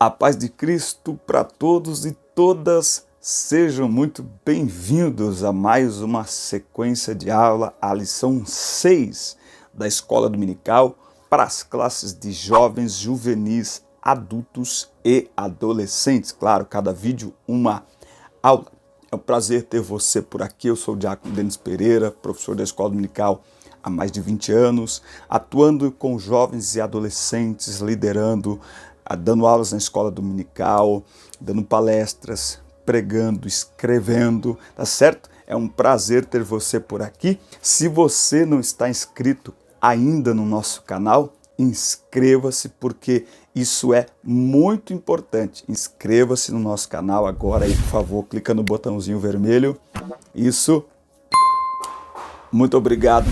A paz de Cristo para todos e todas, sejam muito bem-vindos a mais uma sequência de aula, a lição 6 da Escola Dominical para as classes de jovens, juvenis, adultos e adolescentes. Claro, cada vídeo uma aula. É um prazer ter você por aqui. Eu sou o Diácono Denis Pereira, professor da Escola Dominical há mais de 20 anos, atuando com jovens e adolescentes, liderando, dando aulas na escola dominical, dando palestras, pregando, escrevendo, tá certo? É um prazer ter você por aqui. Se você não está inscrito ainda no nosso canal, inscreva-se, porque isso é muito importante. Inscreva-se no nosso canal agora aí, por favor, clica no botãozinho vermelho. Isso. Muito obrigado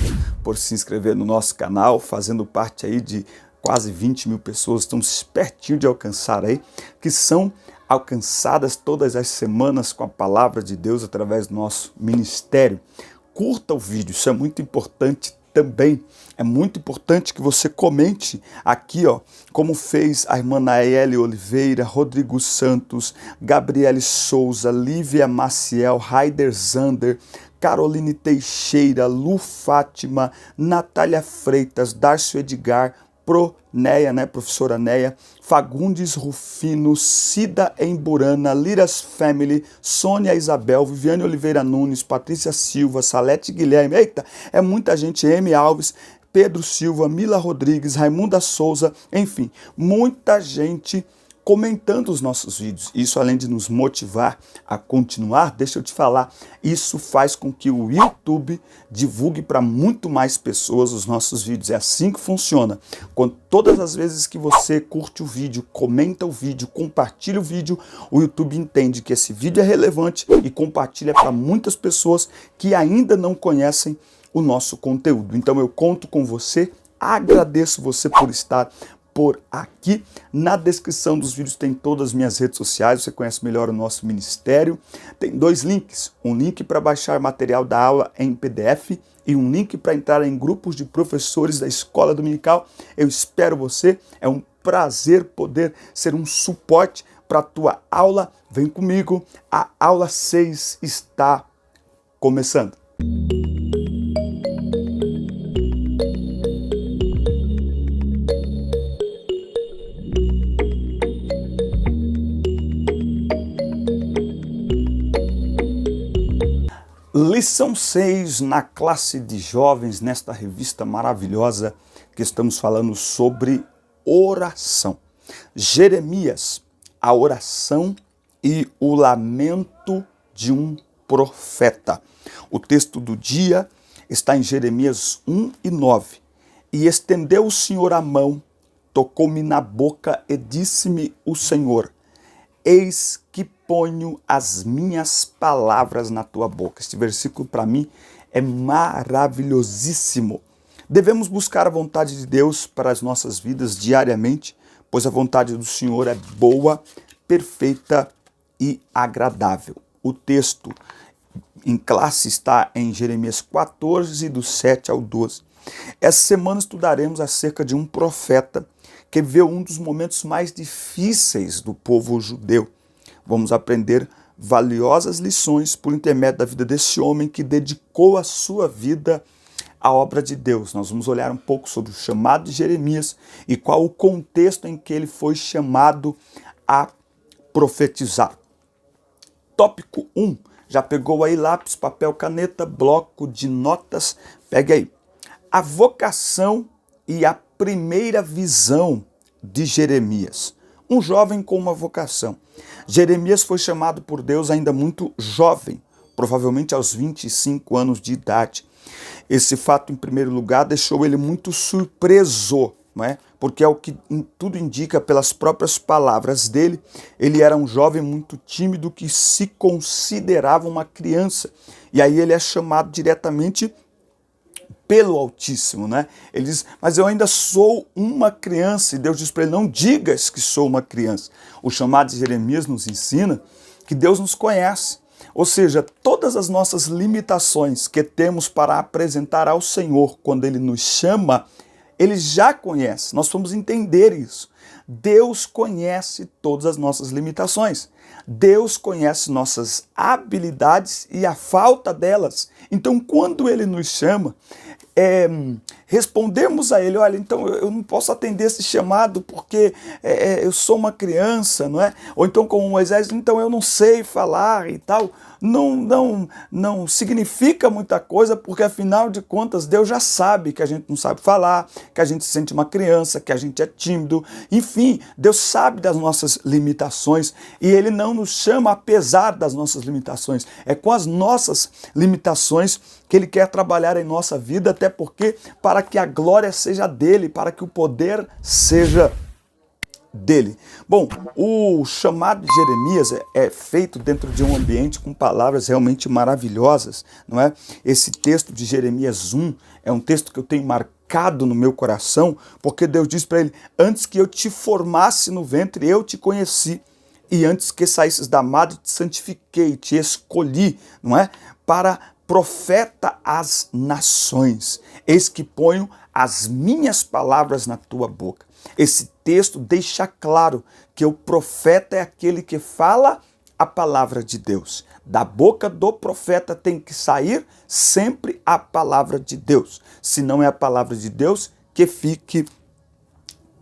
por se inscrever no nosso canal, fazendo parte aí de quase 20 mil pessoas, estamos pertinho de alcançar aí, que são alcançadas todas as semanas com a palavra de Deus através do nosso ministério. Curta o vídeo, isso é muito importante também. É muito importante que você comente aqui, ó, como fez a irmã Naeli Oliveira, Rodrigo Santos, Gabriele Souza, Lívia Maciel, Raider Zander, Caroline Teixeira, Lu Fátima, Natália Freitas, Darcio Edgar, Neia, né, professora Neia, Fagundes Rufino, Cida Emburana, Liras Family, Sônia Isabel, Viviane Oliveira Nunes, Patrícia Silva, Salete Guilherme, eita, é muita gente, M. Alves, Pedro Silva, Mila Rodrigues, Raimunda Souza, enfim, muita gente comentando os nossos vídeos. Isso, além de nos motivar a continuar, deixa eu te falar, isso faz com que o YouTube divulgue para muito mais pessoas os nossos vídeos. É assim que funciona. Todas as vezes que você curte o vídeo, comenta o vídeo, compartilha o vídeo, o YouTube entende que esse vídeo é relevante e compartilha para muitas pessoas que ainda não conhecem o nosso conteúdo. Então eu conto com você, agradeço você por estar por aqui. Na descrição dos vídeos tem todas as minhas redes sociais, você conhece melhor o nosso ministério. Tem dois links, um link para baixar material da aula em PDF e um link para entrar em grupos de professores da Escola Dominical. Eu espero você, é um prazer poder ser um suporte para a tua aula. Vem comigo, a aula 6 está começando. Lição 6 na classe de jovens, nesta revista maravilhosa que estamos falando sobre oração. Jeremias, a oração e o lamento de um profeta. O texto do dia está em Jeremias 1 e 9. E estendeu o Senhor a mão, tocou-me na boca e disse-me o Senhor: eis que ponho as minhas palavras na tua boca. Este versículo para mim é maravilhosíssimo. Devemos buscar a vontade de Deus para as nossas vidas diariamente, pois a vontade do Senhor é boa, perfeita e agradável. O texto em classe está em Jeremias 14, do 7 ao 12. Essa semana estudaremos acerca de um profeta que viveu um dos momentos mais difíceis do povo judeu. Vamos aprender valiosas lições por intermédio da vida desse homem que dedicou a sua vida à obra de Deus. Nós vamos olhar um pouco sobre o chamado de Jeremias e qual o contexto em que ele foi chamado a profetizar. Tópico 1. Já pegou aí lápis, papel, caneta, bloco de notas? Pegue aí. A vocação e a primeira visão de Jeremias. Um jovem com uma vocação. Jeremias foi chamado por Deus ainda muito jovem, provavelmente aos 25 anos de idade. Esse fato, em primeiro lugar, deixou ele muito surpreso, não é? Porque é o que tudo indica pelas próprias palavras dele. Ele era um jovem muito tímido que se considerava uma criança. E aí ele é chamado diretamente pelo Altíssimo, né? Ele diz, mas eu ainda sou uma criança. E Deus diz para ele, não digas que sou uma criança. O chamado de Jeremias nos ensina que Deus nos conhece. Ou seja, todas as nossas limitações que temos para apresentar ao Senhor quando Ele nos chama, Ele já conhece. Nós vamos entender isso. Deus conhece todas as nossas limitações. Deus conhece nossas habilidades e a falta delas. Então, quando Ele nos chama, respondemos a Ele: olha, então eu não posso atender esse chamado porque eu sou uma criança, não é? Ou então, como Moisés, então eu não sei falar e tal. Não significa muita coisa, porque afinal de contas Deus já sabe que a gente não sabe falar, que a gente se sente uma criança, que a gente é tímido. Enfim, Deus sabe das nossas limitações e Ele não nos chama apesar das nossas limitações. É com as nossas limitações que Ele quer trabalhar em nossa vida, até porque para que a glória seja dEle, para que o poder seja dele. Bom, o chamado de Jeremias é feito dentro de um ambiente com palavras realmente maravilhosas, não é? Esse texto de Jeremias 1 é um texto que eu tenho marcado no meu coração, porque Deus diz para ele: antes que eu te formasse no ventre, eu te conheci, e antes que saísses da madre, te santifiquei, te escolhi, não é? Para profeta às nações. Eis que ponho as minhas palavras na tua boca. Esse texto deixa claro que o profeta é aquele que fala a palavra de Deus. Da boca do profeta tem que sair sempre a palavra de Deus. Se não é a palavra de Deus, que fique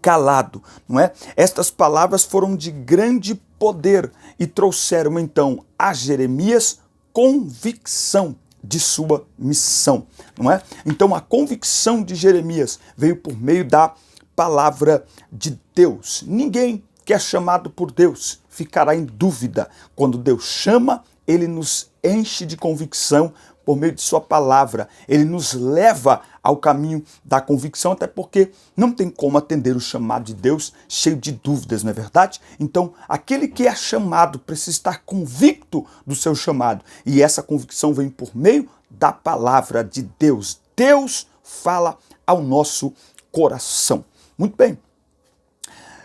calado, não é? Estas palavras foram de grande poder e trouxeram então a Jeremias convicção de sua missão, não é? Então a convicção de Jeremias veio por meio da palavra de Deus. Ninguém que é chamado por Deus ficará em dúvida. Quando Deus chama, Ele nos enche de convicção por meio de sua palavra. Ele nos leva ao caminho da convicção, até porque não tem como atender o chamado de Deus cheio de dúvidas, não é verdade? Então, aquele que é chamado precisa estar convicto do seu chamado. E essa convicção vem por meio da palavra de Deus. Deus fala ao nosso coração. Muito bem.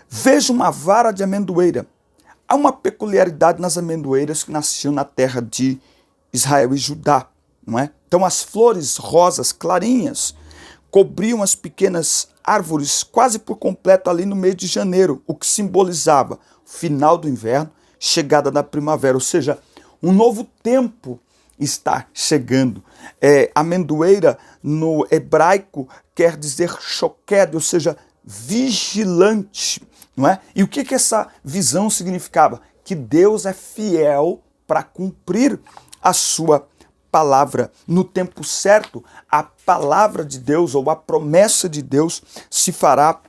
Veja uma vara de amendoeira. Há uma peculiaridade nas amendoeiras que nasciam na terra de Israel e Judá, não é? Então as flores rosas clarinhas cobriam as pequenas árvores quase por completo ali no mês de janeiro, o que simbolizava o final do inverno, chegada da primavera, ou seja, um novo tempo está chegando. Amendoeira no hebraico quer dizer shoked, ou seja, vigilante, não é? E o que essa visão significava? Que Deus é fiel para cumprir a sua palavra. No tempo certo, a palavra de Deus ou a promessa de Deus se fará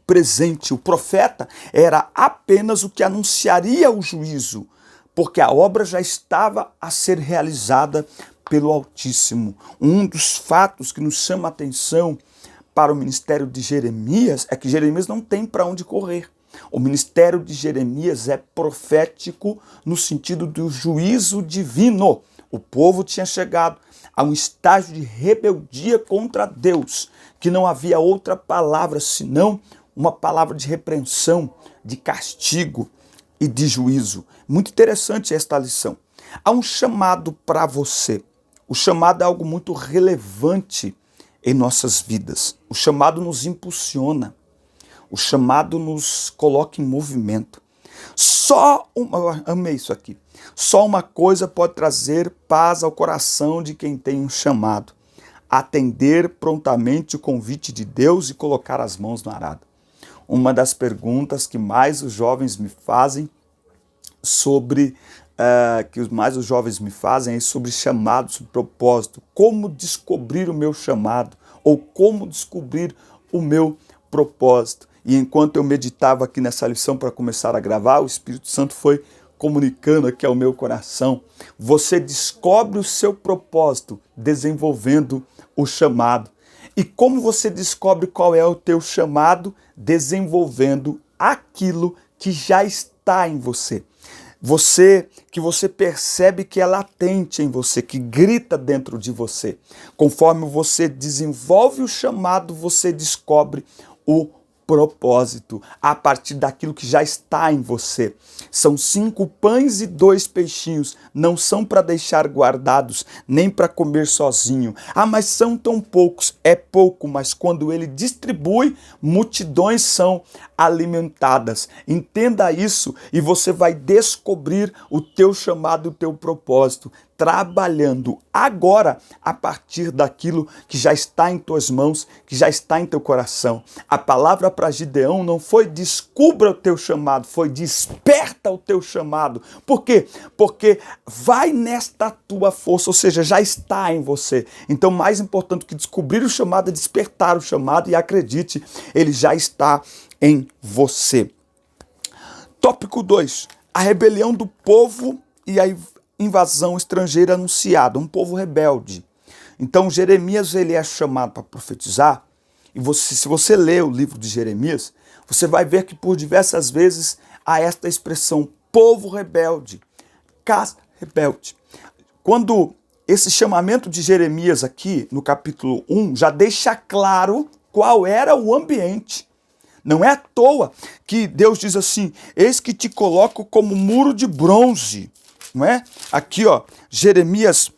presente. O profeta era apenas o que anunciaria o juízo, porque a obra já estava a ser realizada pelo Altíssimo. Um dos fatos que nos chama a atenção para o ministério de Jeremias é que Jeremias não tem para onde correr. O ministério de Jeremias é profético no sentido do juízo divino. O povo tinha chegado a um estágio de rebeldia contra Deus, que não havia outra palavra senão uma palavra de repreensão, de castigo e de juízo. Muito interessante esta lição. Há um chamado para você. O chamado é algo muito relevante em nossas vidas. O chamado nos impulsiona. O chamado nos coloca em movimento. Amei isso aqui. Só uma coisa pode trazer paz ao coração de quem tem um chamado: atender prontamente o convite de Deus e colocar as mãos no arado. Uma das perguntas que mais os jovens me fazem é sobre chamado, sobre propósito. Como descobrir o meu chamado? Ou como descobrir o meu propósito? E enquanto eu meditava aqui nessa lição para começar a gravar, o Espírito Santo foi comunicando aqui ao meu coração. Você descobre o seu propósito desenvolvendo o chamado. E como você descobre qual é o teu chamado? Desenvolvendo aquilo que já está em você. Que você percebe que é latente em você, que grita dentro de você. Conforme você desenvolve o chamado, você descobre o propósito a partir daquilo que já está em você. São 5 pães e 2 peixinhos, não são para deixar guardados, nem para comer sozinho. Ah, mas são tão poucos. É pouco, mas quando ele distribui, multidões são alimentadas. Entenda isso e você vai descobrir o teu chamado e o teu propósito, trabalhando agora a partir daquilo que já está em tuas mãos, que já está em teu coração. A palavra para Gideão não foi descubra o teu chamado, foi desperta o teu chamado. Por quê? Porque vai nesta tua força, ou seja, já está em você. Então, mais importante que descobrir o chamado é despertar o chamado e acredite, ele já está em você. Tópico 2. A rebelião do povo e a invasão estrangeira anunciada, um povo rebelde. Então Jeremias ele é chamado para profetizar, e se você ler o livro de Jeremias, você vai ver que por diversas vezes há esta expressão, povo rebelde, casa rebelde. Quando esse chamamento de Jeremias aqui, no capítulo 1, já deixa claro qual era o ambiente. Não é à toa que Deus diz assim, eis que te coloco como muro de bronze. Não é? Aqui, ó, Jeremias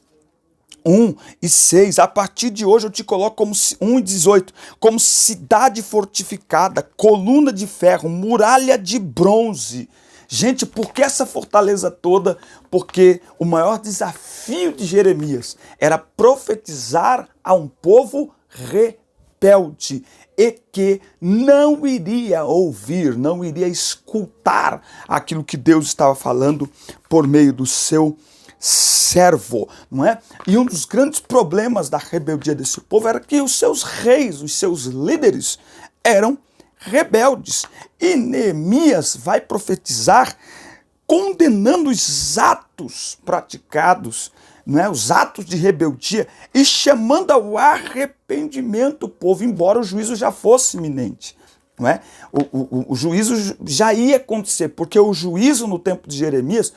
1:6, a partir de hoje eu te coloco como 1:18, como cidade fortificada, coluna de ferro, muralha de bronze. Gente, por que essa fortaleza toda? Porque o maior desafio de Jeremias era profetizar a um povo rebelde e que não iria ouvir, não iria escutar aquilo que Deus estava falando por meio do seu servo, não é? E um dos grandes problemas da rebeldia desse povo era que os seus reis, os seus líderes eram rebeldes. E Neemias vai profetizar condenando os atos praticados, né, os atos de rebeldia, e chamando ao arrependimento o povo, embora o juízo já fosse iminente. Não é? O juízo já ia acontecer, porque o juízo no tempo de Jeremias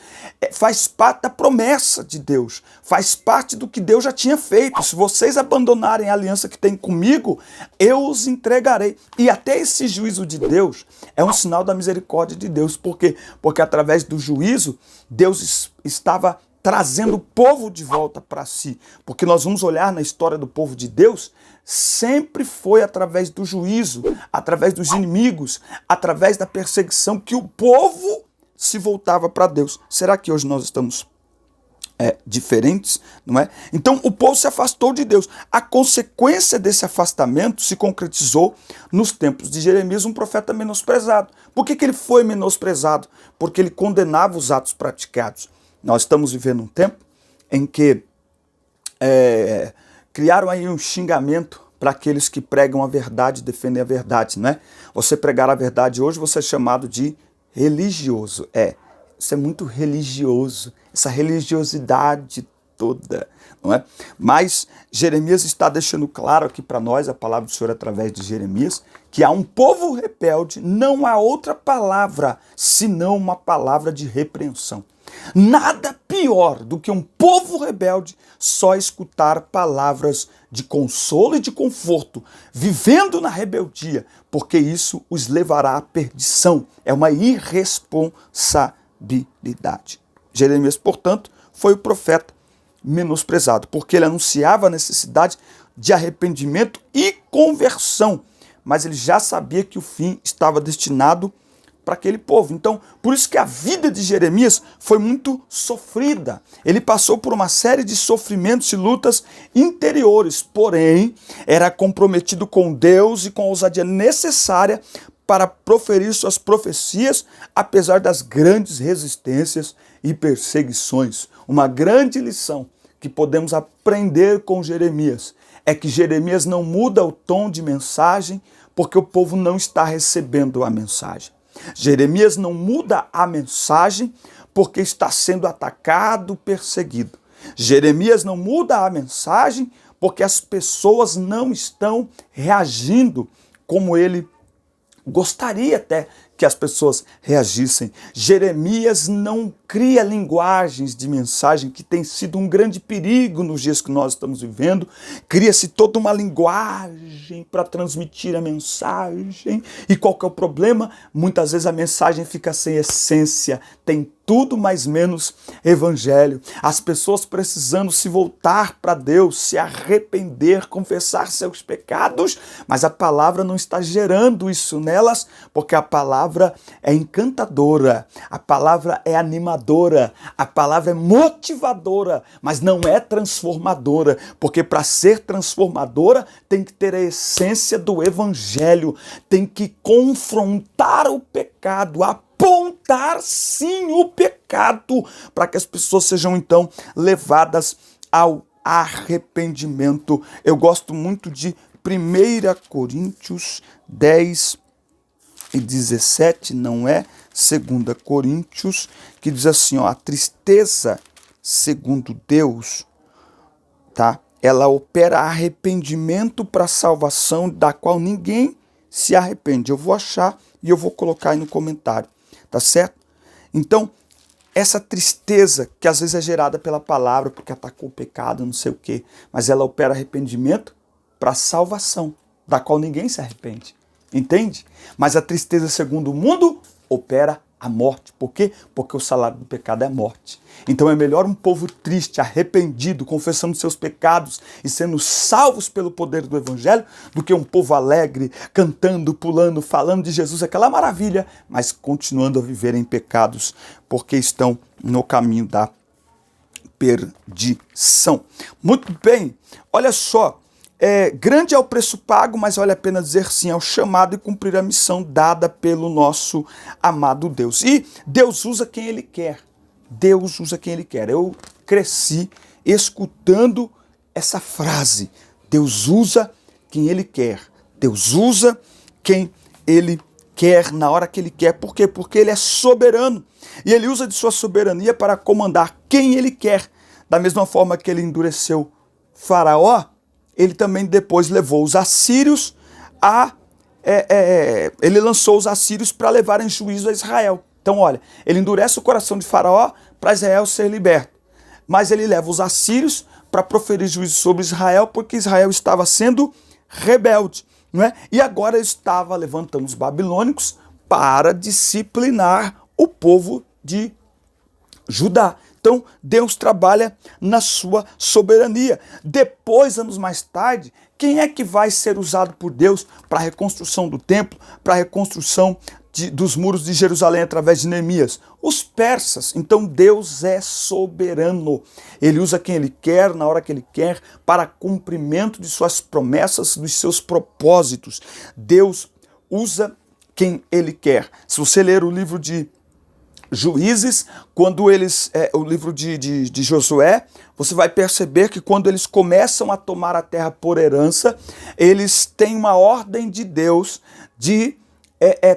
faz parte da promessa de Deus, faz parte do que Deus já tinha feito. Se vocês abandonarem a aliança que tem comigo, eu os entregarei. E até esse juízo de Deus é um sinal da misericórdia de Deus. Por quê? Porque através do juízo, Deus estava trazendo o povo de volta para si. Porque nós vamos olhar na história do povo de Deus, sempre foi através do juízo, através dos inimigos, através da perseguição que o povo se voltava para Deus. Será que hoje nós estamos diferentes, não é? Então o povo se afastou de Deus. A consequência desse afastamento se concretizou nos tempos de Jeremias, um profeta menosprezado. Por que ele foi menosprezado? Porque ele condenava os atos praticados. Nós estamos vivendo um tempo em que criaram aí um xingamento para aqueles que pregam a verdade, defendem a verdade, né? Você pregar a verdade hoje, você é chamado de religioso. Isso é muito religioso, essa religiosidade toda, não é? Mas Jeremias está deixando claro aqui para nós, a palavra do Senhor através de Jeremias, que há um povo rebelde, não há outra palavra, senão uma palavra de repreensão. Nada pior do que um povo rebelde só escutar palavras de consolo e de conforto, vivendo na rebeldia, porque isso os levará à perdição. É uma irresponsabilidade. Jeremias, portanto, foi o profeta menosprezado, porque ele anunciava a necessidade de arrependimento e conversão, mas ele já sabia que o fim estava destinado para aquele povo. Então, por isso que a vida de Jeremias foi muito sofrida. Ele passou por uma série de sofrimentos e lutas interiores, porém, era comprometido com Deus e com a ousadia necessária para proferir suas profecias, apesar das grandes resistências e perseguições. Uma grande lição que podemos aprender com Jeremias é que Jeremias não muda o tom de mensagem porque o povo não está recebendo a mensagem. Jeremias não muda a mensagem porque está sendo atacado, perseguido. Jeremias não muda a mensagem porque as pessoas não estão reagindo como ele gostaria até que as pessoas reagissem. Jeremias não cria linguagens de mensagem, que tem sido um grande perigo nos dias que nós estamos vivendo. Cria-se toda uma linguagem para transmitir a mensagem. E qual que é o problema? Muitas vezes a mensagem fica sem essência, tem tudo mais menos evangelho. As pessoas precisando se voltar para Deus, se arrepender, confessar seus pecados, mas a palavra não está gerando isso nelas, porque a palavra é encantadora, a palavra é animadora, a palavra é motivadora, mas não é transformadora, porque para ser transformadora tem que ter a essência do evangelho, tem que confrontar o pecado, apontar sim o pecado, para que as pessoas sejam então levadas ao arrependimento. Eu gosto muito de 1 Coríntios 10 e 17, não é? 2 Coríntios, que diz assim, ó, a tristeza, segundo Deus, tá? Ela opera arrependimento para a salvação, da qual ninguém se arrepende. Eu vou achar e eu vou colocar aí no comentário, tá certo? Então, essa tristeza que às vezes é gerada pela palavra, porque atacou o pecado, não sei o quê, mas ela opera arrependimento para a salvação, da qual ninguém se arrepende. Entende? Mas a tristeza, segundo o mundo, opera a morte. Por quê? Porque o salário do pecado é a morte. Então é melhor um povo triste, arrependido, confessando seus pecados e sendo salvos pelo poder do evangelho, do que um povo alegre, cantando, pulando, falando de Jesus, aquela maravilha, mas continuando a viver em pecados, porque estão no caminho da perdição. Muito bem, olha só. Grande é o preço pago, mas vale a pena dizer sim ao chamado e cumprir a missão dada pelo nosso amado Deus. E Deus usa quem Ele quer. Deus usa quem Ele quer. Eu cresci escutando essa frase. Deus usa quem Ele quer. Deus usa quem Ele quer, na hora que Ele quer. Por quê? Porque Ele é soberano. E Ele usa de sua soberania para comandar quem Ele quer. Da mesma forma que Ele endureceu Faraó, Ele também depois levou os assírios ele lançou os assírios para levarem juízo a Israel. Então, olha, ele endurece o coração de Faraó para Israel ser liberto. Mas ele leva os assírios para proferir juízo sobre Israel, porque Israel estava sendo rebelde, não é? E agora ele estava levantando os babilônicos para disciplinar o povo de Judá. Então, Deus trabalha na sua soberania. Depois, anos mais tarde, quem é que vai ser usado por Deus para a reconstrução do templo, para a reconstrução dos muros de Jerusalém através de Neemias? Os persas. Então, Deus é soberano. Ele usa quem Ele quer, na hora que Ele quer, para cumprimento de suas promessas, dos seus propósitos. Deus usa quem Ele quer. Se você ler o livro de Juízes, quando eles, o livro de Josué, você vai perceber que quando eles começam a tomar a terra por herança, eles têm uma ordem de Deus de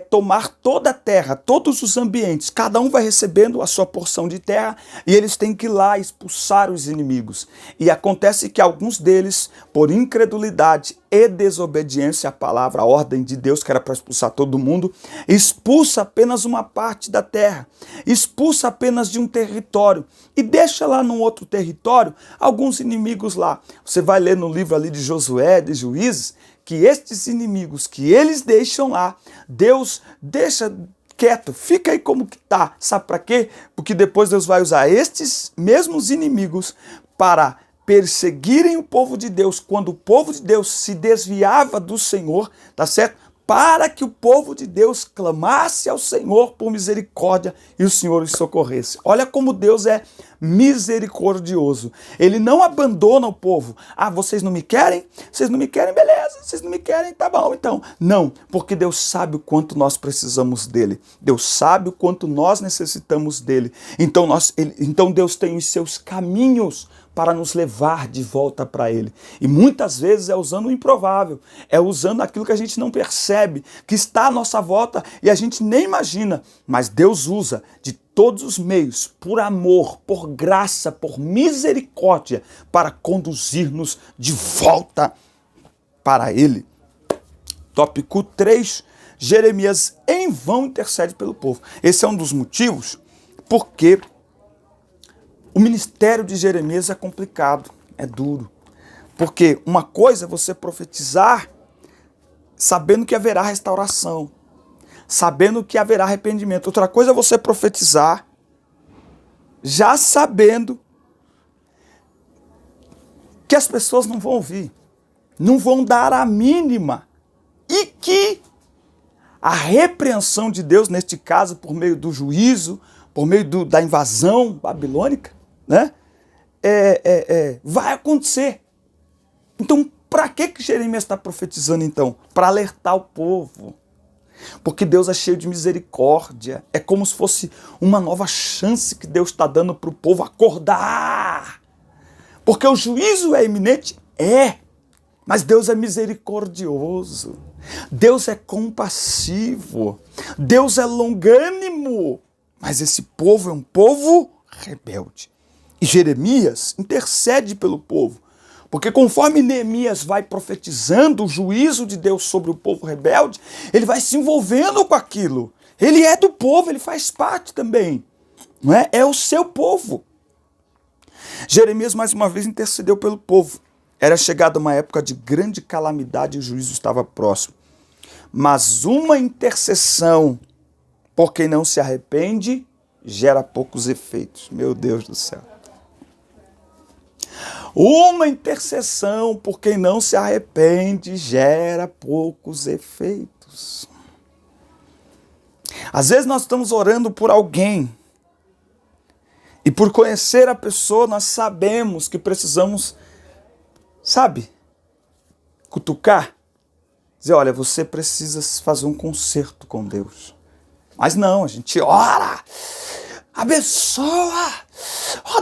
tomar toda a terra, todos os ambientes, cada um vai recebendo a sua porção de terra e eles têm que ir lá expulsar os inimigos. E acontece que alguns deles, por incredulidade e desobediência à palavra, à ordem de Deus, que era para expulsar todo mundo, expulsa apenas uma parte da terra, expulsa apenas de um território e deixa lá num outro território alguns inimigos lá. Você vai ler no livro ali de Josué, de Juízes, que estes inimigos que eles deixam lá, Deus deixa quieto, fica aí como que tá. Sabe para quê? Porque depois Deus vai usar estes mesmos inimigos para perseguirem o povo de Deus, quando o povo de Deus se desviava do Senhor, tá certo? Para que o povo de Deus clamasse ao Senhor por misericórdia e o Senhor os socorresse. Olha como Deus é misericordioso. Ele não abandona o povo. Ah, vocês não me querem? Vocês não me querem? Beleza. Vocês não me querem? Tá bom, então. Não, porque Deus sabe o quanto nós precisamos dele. Deus sabe o quanto nós necessitamos dele. Então Deus tem os seus caminhos para nos levar de volta para Ele. E muitas vezes é usando o improvável, é usando aquilo que a gente não percebe, que está à nossa volta e a gente nem imagina. Mas Deus usa de todos os meios, por amor, por graça, por misericórdia, para conduzir-nos de volta para Ele. Tópico 3, Jeremias em vão intercede pelo povo. Esse é um dos motivos porque o ministério de Jeremias é complicado, é duro. Porque uma coisa é você profetizar sabendo que haverá restauração, sabendo que haverá arrependimento. Outra coisa é você profetizar já sabendo que as pessoas não vão ouvir, não vão dar a mínima, e que a repreensão de Deus, neste caso, por meio do juízo, por meio da invasão babilônica, né, vai acontecer. Então, para que Jeremias está profetizando, então? Para alertar o povo. Porque Deus é cheio de misericórdia. É como se fosse uma nova chance que Deus está dando para o povo acordar. Porque o juízo é iminente? É. Mas Deus é misericordioso. Deus é compassivo. Deus é longânimo. Mas esse povo é um povo rebelde. E Jeremias intercede pelo povo. Porque conforme Neemias vai profetizando o juízo de Deus sobre o povo rebelde, ele vai se envolvendo com aquilo. Ele é do povo, ele faz parte também. Não é? É o seu povo. Jeremias mais uma vez intercedeu pelo povo. Era chegada uma época de grande calamidade e o juízo estava próximo. Mas uma intercessão por quem não se arrepende gera poucos efeitos. Meu Deus do céu. Uma intercessão por quem não se arrepende gera poucos efeitos. Às vezes nós estamos orando por alguém e por conhecer a pessoa nós sabemos que precisamos, cutucar. Dizer, olha, você precisa fazer um concerto com Deus. Mas não, a gente ora, abençoa,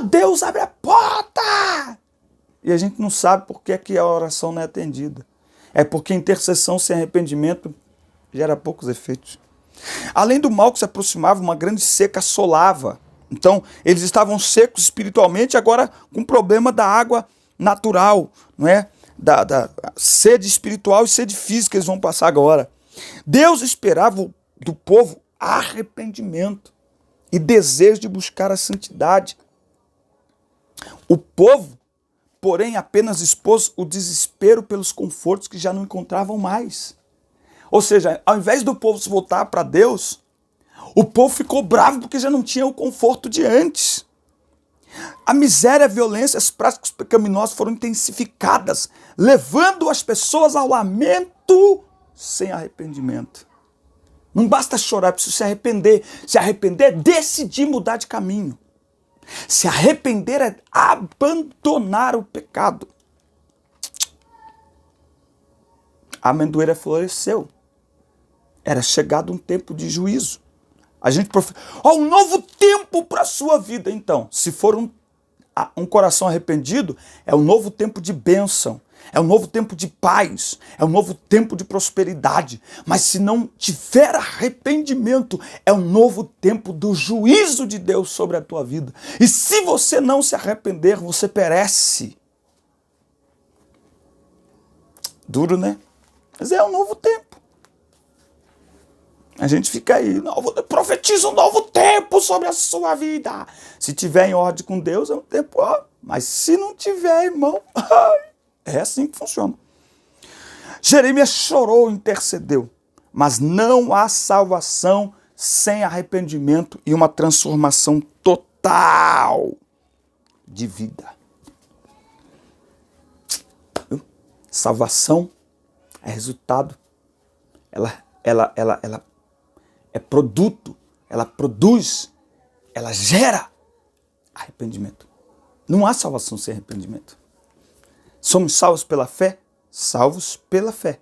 Deus abre a porta. E a gente não sabe por que a oração não é atendida. É porque intercessão sem arrependimento gera poucos efeitos. Além do mal que se aproximava, uma grande seca assolava. Então, eles estavam secos espiritualmente, agora com problema da água natural, não é? Da sede espiritual e sede física eles vão passar agora. Deus esperava do povo arrependimento e desejo de buscar a santidade. O povo, porém, apenas expôs o desespero pelos confortos que já não encontravam mais. Ou seja, ao invés do povo se voltar para Deus, o povo ficou bravo porque já não tinha o conforto de antes. A miséria, a violência, as práticas pecaminosas foram intensificadas, levando as pessoas ao lamento sem arrependimento. Não basta chorar, é preciso se arrepender. Se arrepender é decidir mudar de caminho. Se arrepender é abandonar o pecado. A amendoeira floresceu. Era chegado um tempo de juízo. A gente um novo tempo para a sua vida. Então, se for um coração arrependido, é um novo tempo de bênção. É um novo tempo de paz, é um novo tempo de prosperidade. Mas se não tiver arrependimento, é um novo tempo do juízo de Deus sobre a tua vida. E se você não se arrepender, você perece. Duro, né? Mas é um novo tempo. A gente fica aí, profetiza um novo tempo sobre a sua vida. Se tiver em ordem com Deus, é um tempo, mas se não tiver, irmão... É assim que funciona. Jeremias chorou, intercedeu, mas não há salvação sem arrependimento e uma transformação total de vida. Salvação é resultado, ela é produto, ela produz, ela gera arrependimento. Não há salvação sem arrependimento. Somos salvos pela fé? Salvos pela fé.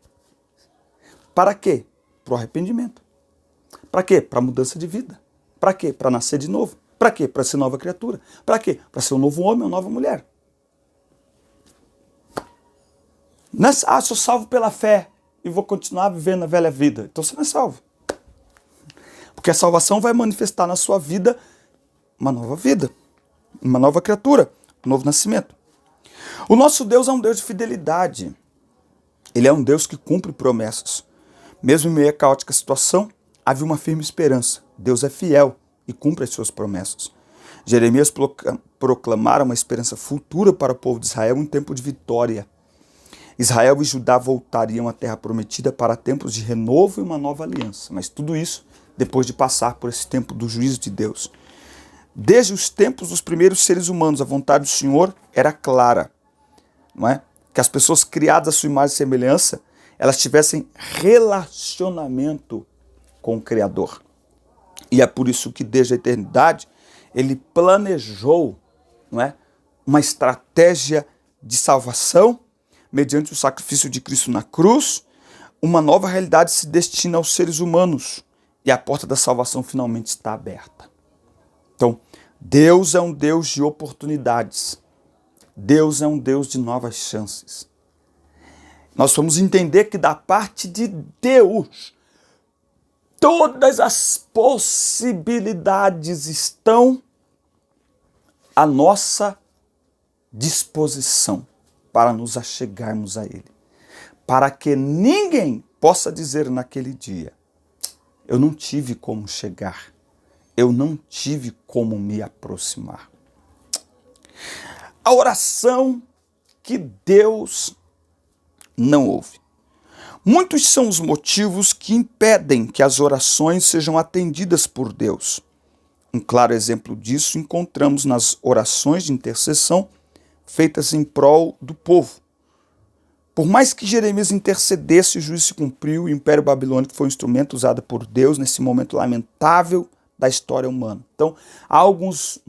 Para quê? Para o arrependimento. Para quê? Para a mudança de vida. Para quê? Para nascer de novo. Para quê? Para ser nova criatura. Para quê? Para ser um novo homem ou nova mulher. Sou salvo pela fé e vou continuar vivendo a velha vida. Então você não é salvo. Porque a salvação vai manifestar na sua vida, uma nova criatura, um novo nascimento. O nosso Deus é um Deus de fidelidade. Ele é um Deus que cumpre promessas. Mesmo em meio a caótica situação, havia uma firme esperança. Deus é fiel e cumpre as suas promessas. Jeremias proclamara uma esperança futura para o povo de Israel em tempo de vitória. Israel e Judá voltariam à terra prometida para tempos de renovo e uma nova aliança. Mas tudo isso depois de passar por esse tempo do juízo de Deus. Desde os tempos dos primeiros seres humanos, a vontade do Senhor era clara, não é? Que as pessoas criadas à sua imagem e semelhança, elas tivessem relacionamento com o Criador. E é por isso que desde a eternidade ele planejou, não é, uma estratégia de salvação mediante o sacrifício de Cristo na cruz. Uma nova realidade se destina aos seres humanos e a porta da salvação finalmente está aberta. Então, Deus é um Deus de oportunidades. Deus é um Deus de novas chances. Nós vamos entender que da parte de Deus, todas as possibilidades estão à nossa disposição para nos achegarmos a Ele. Para que ninguém possa dizer naquele dia: eu não tive como chegar, eu não tive como me aproximar. A oração que Deus não ouve. Muitos são os motivos que impedem que as orações sejam atendidas por Deus. Um claro exemplo disso encontramos nas orações de intercessão feitas em prol do povo. Por mais que Jeremias intercedesse, o juízo se cumpriu, o Império Babilônico foi um instrumento usado por Deus nesse momento lamentável da história humana. Então, há muitos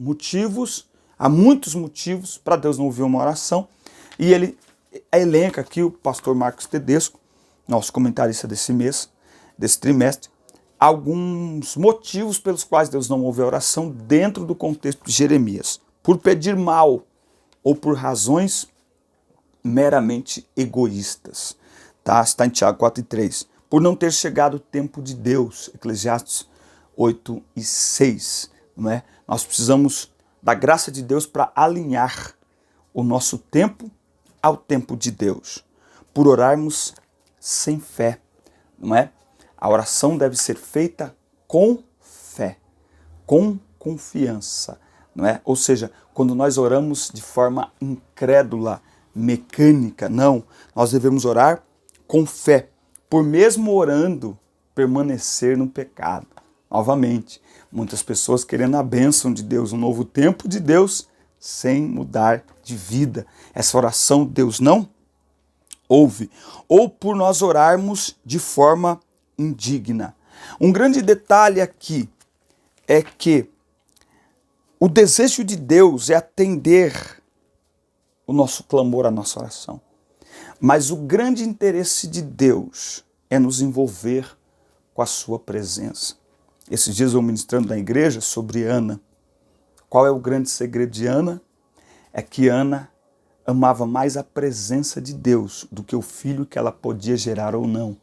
motivos para Deus não ouvir uma oração, e ele elenca aqui, o pastor Marcos Tedesco, nosso comentarista desse trimestre, alguns motivos pelos quais Deus não ouve a oração dentro do contexto de Jeremias. Por pedir mal ou por razões meramente egoístas. Tá? Está em Tiago 4:3. Por não ter chegado o tempo de Deus. Eclesiastes 8:6. Não é? Nós precisamos da graça de Deus para alinhar o nosso tempo ao tempo de Deus. Por orarmos sem fé. Não é? A oração deve ser feita com fé, com confiança. Não é? Ou seja, quando nós oramos de forma incrédula, mecânica, não. Nós devemos orar com fé, por mesmo orando, permanecer no pecado. Novamente, muitas pessoas querendo a bênção de Deus, um novo tempo de Deus, sem mudar de vida. Essa oração Deus não ouve. Ou por nós orarmos de forma indigna. Um grande detalhe aqui é que o desejo de Deus é atender o nosso clamor, a nossa oração. Mas o grande interesse de Deus é nos envolver com a sua presença. Esses dias eu ministrando na igreja sobre Ana. Qual é o grande segredo de Ana? É que Ana amava mais a presença de Deus do que o filho que ela podia gerar ou não.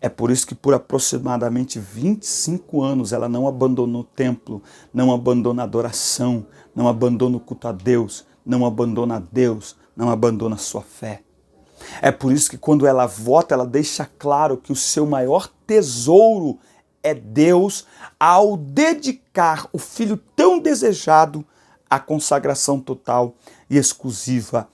É por isso que por aproximadamente 25 anos ela não abandonou o templo, não abandona a adoração, não abandona o culto a Deus, não abandona Deus, não abandona a sua fé. É por isso que quando ela vota, ela deixa claro que o seu maior tesouro é Deus, ao dedicar o filho tão desejado à consagração total e exclusiva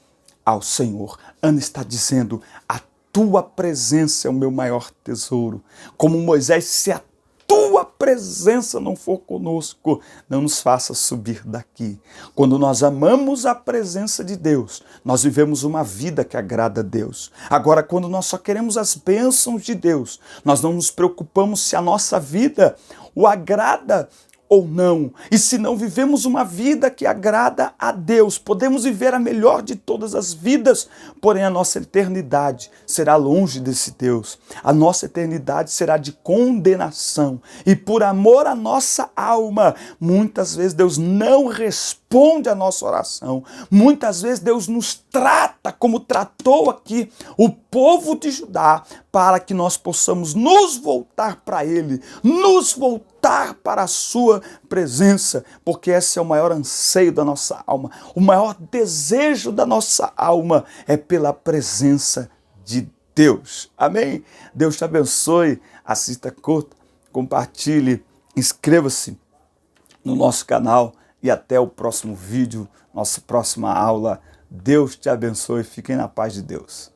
ao Senhor. Ana está dizendo: a tua presença é o meu maior tesouro. Como Moisés, se a tua presença não for conosco, não nos faça subir daqui. Quando nós amamos a presença de Deus, nós vivemos uma vida que agrada a Deus. Agora, quando nós só queremos as bênçãos de Deus, nós não nos preocupamos se a nossa vida o agrada ou não. E se não vivemos uma vida que agrada a Deus, podemos viver a melhor de todas as vidas, porém a nossa eternidade será longe desse Deus. A nossa eternidade será de condenação. E por amor à nossa alma, muitas vezes Deus não responde a nossa oração. Muitas vezes Deus nos trata como tratou aqui o povo de Judá, para que nós possamos nos voltar para Ele, nos voltar para a sua presença, porque esse é o maior anseio da nossa alma, o maior desejo da nossa alma é pela presença de Deus. Amém? Deus te abençoe, assista, curta, compartilhe, inscreva-se no nosso canal e até o próximo vídeo, nossa próxima aula. Deus te abençoe, fiquem na paz de Deus.